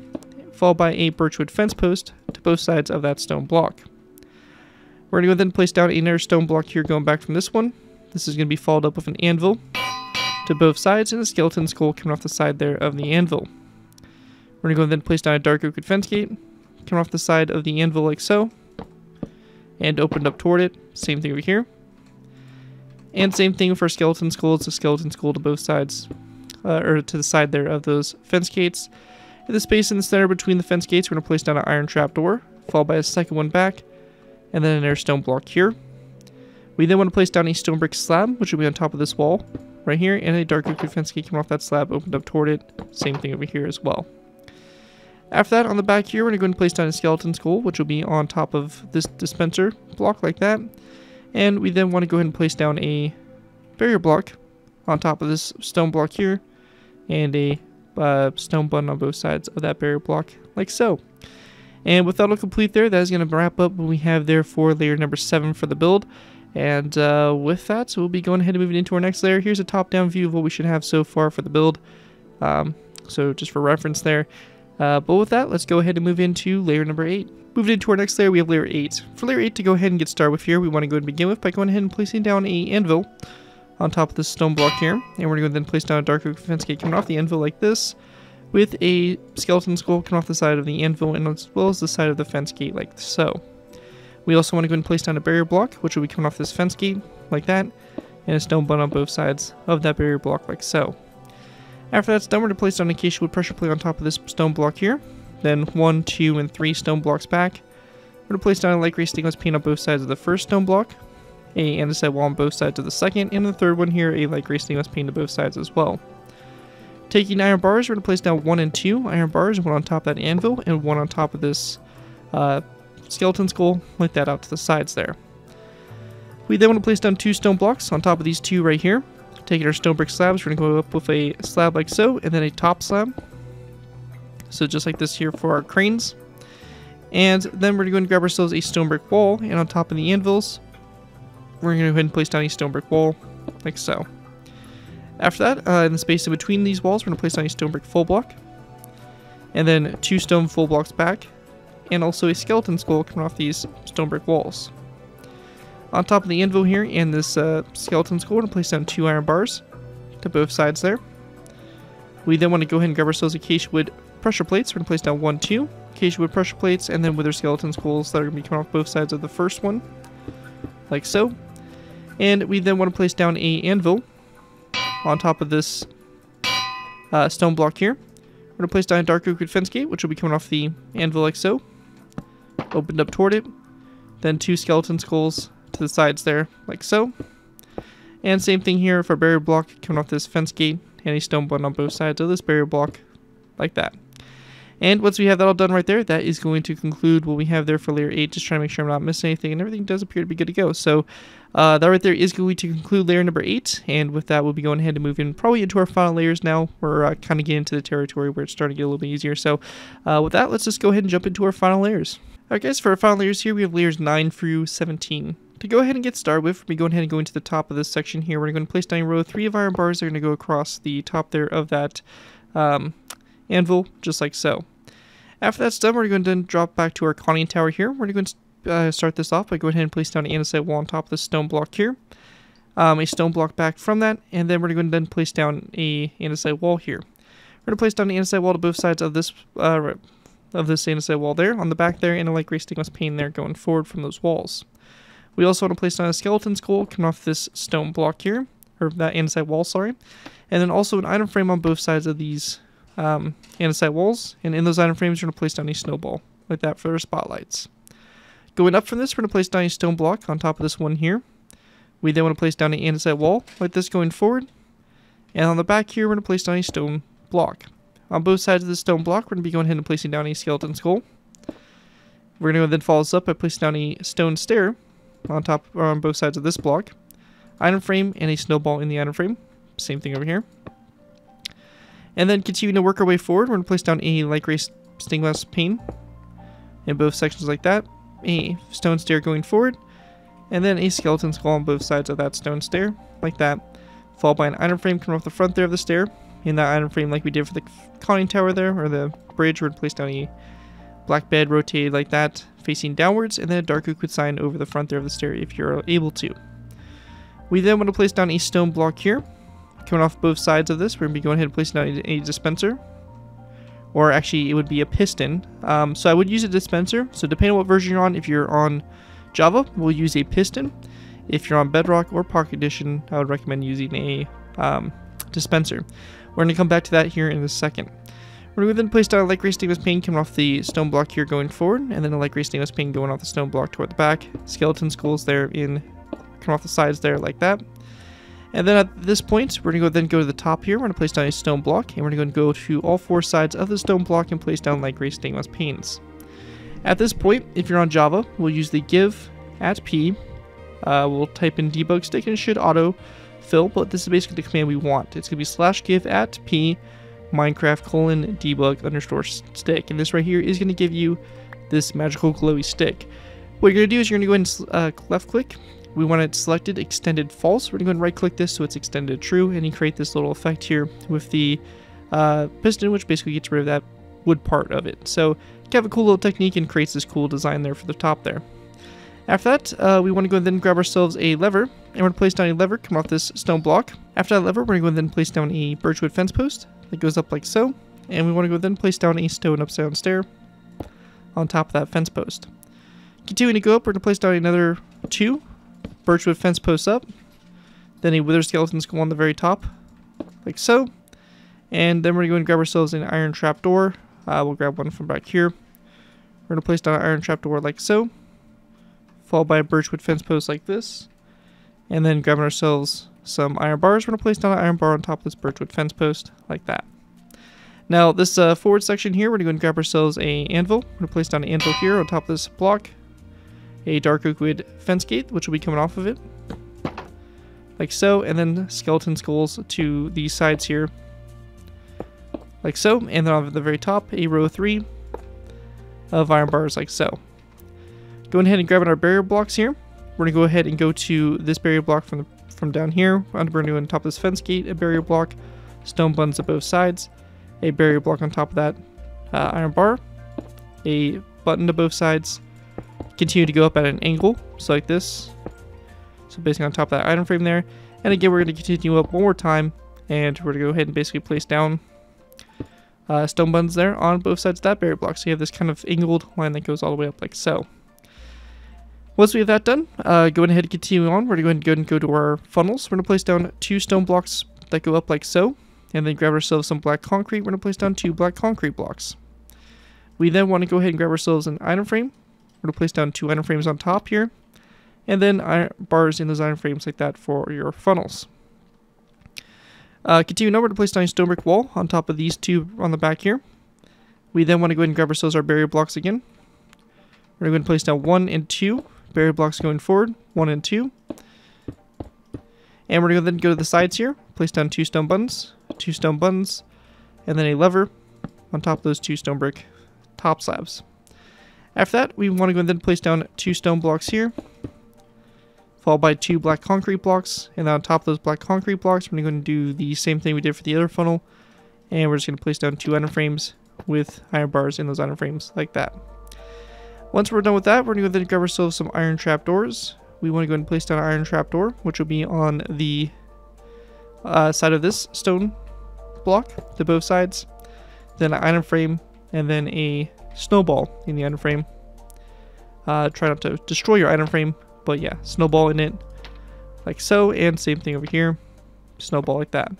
followed by a birchwood fence post to both sides of that stone block. We're going to go then place down another stone block here going back from this one. This is going to be followed up with an anvil to both sides and a skeleton skull coming off the side there of the anvil. We're going to go then place down a dark oak fence gate coming off the side of the anvil, like so, and opened up toward it. Same thing over here. And same thing for skeleton skull. It's a skeleton skull to both sides, or to the side there of those fence gates. In the space in the center between the fence gates, we're going to place down an iron trapdoor, followed by a second one back, and then another stone block here. We then want to place down a stone brick slab, which will be on top of this wall right here, and a dark oak fence gate coming off that slab, opened up toward it. Same thing over here as well. After that, on the back here, we're going to go and place down a skeleton skull, which will be on top of this dispenser block, like that. And we then want to go ahead and place down a barrier block on top of this stone block here, and a stone button on both sides of that barrier block, like so. And with that all complete there, that is going to wrap up what we have there for layer number 7 for the build. And with that, so we'll be going ahead and moving into our next layer. Here's a top-down view of what we should have so far for the build. So just for reference there. But with that, let's go ahead and move into layer number 8. Moving into our next layer, we have layer 8. For layer 8 to go ahead and get started with here, we want to go ahead and begin with by going ahead and placing down a anvil on top of this stone block here. And we're going to then place down a dark oak fence gate coming off the anvil like this, with a skeleton skull coming off the side of the anvil and as well as the side of the fence gate, like so. We also want to go ahead and place down a barrier block, which will be coming off this fence gate, like that, and a stone button on both sides of that barrier block, like so. After that's done, we're going to place down an acacia wood pressure plate on top of this stone block here. Then 1, 2, and 3 stone blocks back. We're going to place down a light gray stained glass pane on both sides of the first stone block, a andesite wall on both sides of the second, and the third one here, a light gray stained glass pane to both sides as well. Taking iron bars, we're going to place down 1 and 2 iron bars, one on top of that anvil, and one on top of this skeleton skull, like that out to the sides there. We then want to place down 2 stone blocks on top of these 2 right here. Taking our stone brick slabs, we're going to go up with a slab like so, and then a top slab. So just like this here for our cranes. And then we're going to grab ourselves a stone brick wall, and on top of the anvils, we're going to go ahead and place down a stone brick wall, like so. After that, in the space in between these walls, we're going to place down a stone brick full block, and then 2 stone full blocks back, and also a skeleton skull coming off these stone brick walls. On top of the anvil here and this skeleton skull, we're going to place down 2 iron bars to both sides there. We then want to go ahead and grab ourselves acacia wood pressure plates. We're going to place down 1, 2 acacia wood pressure plates, and then wither skeleton skulls that are going to be coming off both sides of the first one, like so. And we then want to place down a anvil on top of this stone block here. We're going to place down a dark oak wood fence gate, which will be coming off the anvil like so. Opened up toward it. Then 2 skeleton skulls to the sides there, like so. And same thing here for a barrier block coming off this fence gate, and a stone button on both sides of this barrier block, like that. And once we have that all done right there, that is going to conclude what we have there for layer 8, just trying to make sure I'm not missing anything, and everything does appear to be good to go. So that right there is going to conclude layer number 8, and with that we'll be going ahead and move in probably into our final layers now. We're kind of getting into the territory where it's starting to get a little bit easier. So with that, let's just go ahead and jump into our final layers. Alright guys, for our final layers here, we have layers 9 through 17. To go ahead and get started with, we're going to go ahead and go into the top of this section here. We're going to place down a row of 3 of iron bars. They're going to go across the top there of that anvil, just like so. After that's done, we're going to then drop back to our conning tower here. We're going to start this off by going ahead and place down an andesite wall on top of this stone block here. A stone block back from that, and then we're going to then place down a andesite wall here. We're going to place down an andesite wall to both sides of this andesite wall there, on the back there, and a light gray stainless pane there going forward from those walls. We also want to place down a skeleton skull coming off this stone block here, or that andesite wall, sorry. And then also an item frame on both sides of these andesite walls, and in those item frames we're going to place down a snowball, like that for our spotlights. Going up from this, we're going to place down a stone block on top of this one here. We then want to place down an andesite wall, like this going forward. And on the back here, we're going to place down a stone block. On both sides of the stone block, we're going to be going ahead and placing down a skeleton skull. We're going to then follow this up by placing down a stone stair on top or on both sides of this block. Item frame and a snowball in the item frame. Same thing over here. And then continuing to work our way forward, we're going to place down a light gray stained glass pane in both sections like that. A stone stair going forward, and then a skeleton skull on both sides of that stone stair, like that. Followed by an item frame coming off the front there of the stair. In that item frame, like we did for the conning tower there, or the bridge, we're going to place down a black bed rotated like that, facing downwards, and then a dark oak wood sign over the front there of the stair if you're able to. We then want to place down a stone block here. Coming off both sides of this, we're going to be going ahead and placing down a dispenser. Or actually, it would be a piston. So I would use a dispenser. So depending on what version you're on, if you're on Java, we'll use a piston. If you're on Bedrock or Pocket Edition, I would recommend using a dispenser. We're going to come back to that here in a second. We're going to then place down a light gray stainless pane coming off the stone block here going forward, and then a light gray stainless pane going off the stone block toward the back. Skeleton skulls there coming off the sides there like that. And then at this point, we're going to go to the top here. We're going to place down a stone block, and we're going to go to all 4 sides of the stone block and place down light gray stainless panes. At this point, if you're on Java, we'll use the give at p. We'll type in debug stick and it should auto fill, but this is basically the command we want. It's going to be /give at p Minecraft :debug _stick, and this right here is going to give you this magical glowy stick. What you're going to do is you're going to go ahead and left click. We want it selected extended false. We're going to go ahead and right click this so it's extended true, and you create this little effect here with the piston, which basically gets rid of that wood part of it. So you have a cool little technique and creates this cool design there for the top there. After that, we want to go and then grab ourselves a lever, and we're going to place down a lever coming off this stone block. After that lever, we're going to go and then place down a birchwood fence post that goes up like so, and we want to go then place down a stone upside down stair on top of that fence post. Continuing to go up, we're going to place down another 2 birchwood fence posts up, then a wither skeleton skull on the very top, like so, and then we're going to grab ourselves an iron trapdoor. We'll grab one from back here. We're going to place down an iron trapdoor like so, followed by a birchwood fence post like this, and then grabbing ourselves some iron bars. We're going to place down an iron bar on top of this birchwood fence post like that. Now this forward section here, we're going to go and grab ourselves a anvil. We're going to place down an anvil here on top of this block, a dark oak wood fence gate, which will be coming off of it, like so, and then skeleton skulls to these sides here, like so, and then on the very top, a row of 3 of iron bars, like so. Going ahead and grabbing our barrier blocks here, we're going to go ahead and go to this barrier block from down here. We're going to on top of this fence gate, a barrier block, stone buttons at both sides, a barrier block on top of that iron bar, a button to both sides. Continue to go up at an angle, so like this. So basically on top of that item frame there. And again, we're going to continue up one more time, and we're going to go ahead and basically place down stone buttons there on both sides of that barrier block. So you have this kind of angled line that goes all the way up like so. Once we have that done, going ahead and continue on, we're going to go and go to our funnels. We're going to place down 2 stone blocks that go up like so, and then grab ourselves some black concrete. We're going to place down 2 black concrete blocks. We then want to go ahead and grab ourselves an iron frame. We're going to place down 2 iron frames on top here, and then iron bars in those iron frames like that for your funnels. Continue now, we're going to place down a stone brick wall on top of these 2 on the back here. We then want to go ahead and grab ourselves our barrier blocks again. We're going to place down 1 and 2 barrier blocks going forward, 1 and 2. And we're going to then go to the sides here, place down 2 stone buttons, 2 stone buttons, and then a lever on top of those 2 stone brick top slabs. After that, we want to go and then place down 2 stone blocks here, followed by 2 black concrete blocks, and then on top of those black concrete blocks, we're going to do the same thing we did for the other funnel, and we're just going to place down 2 iron frames with iron bars in those iron frames like that. Once we're done with that, we're going to go then grab ourselves some iron trapdoors. We want to go and place down an iron trapdoor, which will be on the side of this stone block to both sides, then an iron frame, and then a snowball in the iron frame. Try not to destroy your iron frame, but yeah, snowball in it like so, and same thing over here, snowball like that.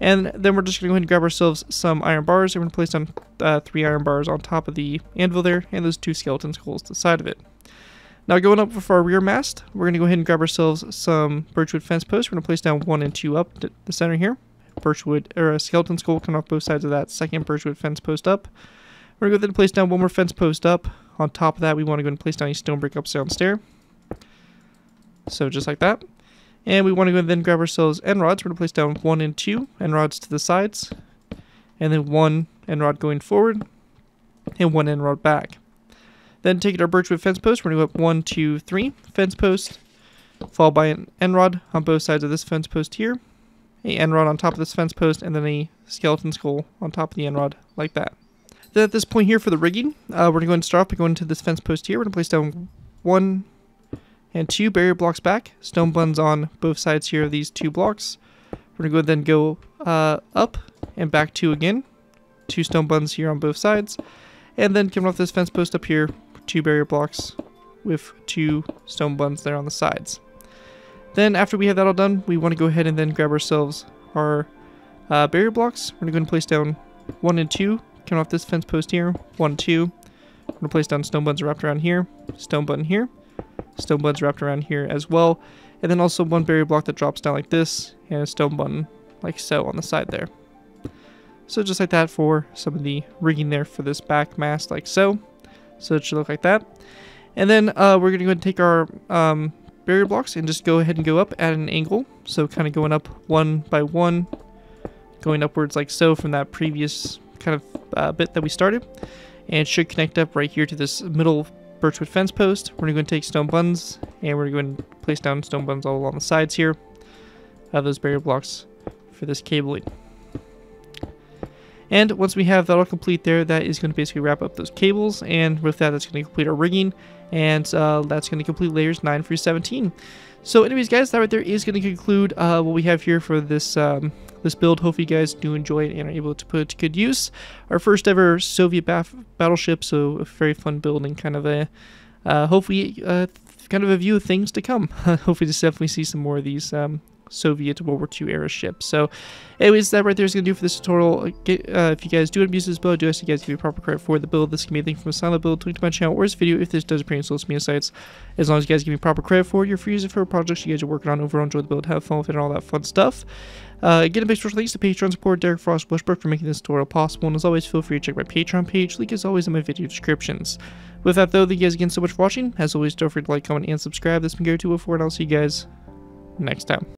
And then we're just going to go ahead and grab ourselves some iron bars, and we're going to place down 3 iron bars on top of the anvil there, and those 2 skeleton skulls to the side of it. Now going up for our rear mast, we're going to go ahead and grab ourselves some birchwood fence posts. We're going to place down 1 and 2 up to the center here. Birchwood, or a skeleton skull coming off both sides of that second birchwood fence post up. We're going to go ahead and place down 1 more fence post up. On top of that, we want to go and place down a stone brick upside stair. So just like that. And we want to go and then grab ourselves end rods. We're going to place down 1 and 2 end rods to the sides, and then 1 end rod going forward, and 1 end rod back. Then taking our birchwood fence post, we're going to go up 1, 2, 3 fence posts, followed by an end rod on both sides of this fence post here, a end rod on top of this fence post, and then a skeleton skull on top of the end rod like that. Then at this point here for the rigging, we're going to go and start off by going to this fence post here. We're going to place down 1 and 2 barrier blocks back, stone buttons on both sides here of these 2 blocks. We're going to then go up and back 2 again, 2 stone buttons here on both sides, and then coming off this fence post up here, 2 barrier blocks with 2 stone buttons there on the sides. Then after we have that all done, we want to go ahead and then grab ourselves our barrier blocks. We're going to go and place down 1 and 2, coming off this fence post here, 1, 2. We're going to place down stone buttons wrapped around here, stone button here, stone buttons wrapped around here as well, and then also 1 barrier block that drops down like this, and a stone button like so on the side there. So just like that for some of the rigging there for this back mast like so. So it should look like that. And then we're going to go and take our barrier blocks and just go ahead and go up at an angle. So kind of going up 1 by 1, going upwards like so from that previous kind of bit that we started. And it should connect up right here to this middle birchwood fence post. We're going to take stone buttons, and we're going to place down stone buttons all along the sides here of those barrier blocks for this cabling. And once we have that all complete there, that is going to basically wrap up those cables, and with that, that's going to complete our rigging, and that's going to complete layers 9 through 17. So anyways, guys, that right there is going to conclude what we have here for this this build. Hopefully you guys do enjoy it and are able to put it to good use. Our first ever Soviet battleship, so a very fun build and kind of a hopefully kind of a view of things to come. Hopefully just definitely see some more of these Soviet World War II era ships. So anyways, that right there is going to do for this tutorial. If you guys do abuse this build, I do ask you guys to give you proper credit for the build. This can be anything from a silent build to link to my channel or this video if this does appear in social media sites. As long as you guys give me proper credit for it, you're free to use it for projects you guys are working on. Overall, enjoy the build, have fun with it, and all that fun stuff. Again, a big special thanks to Patreon support Derek Frost Westbrook for making this tutorial possible, and as always, feel free to check my Patreon page. Link is always in my video descriptions. With that though, thank you guys again so much for watching. As always, don't forget to like, comment, and subscribe. This has been Gary204, and I'll see you guys next time.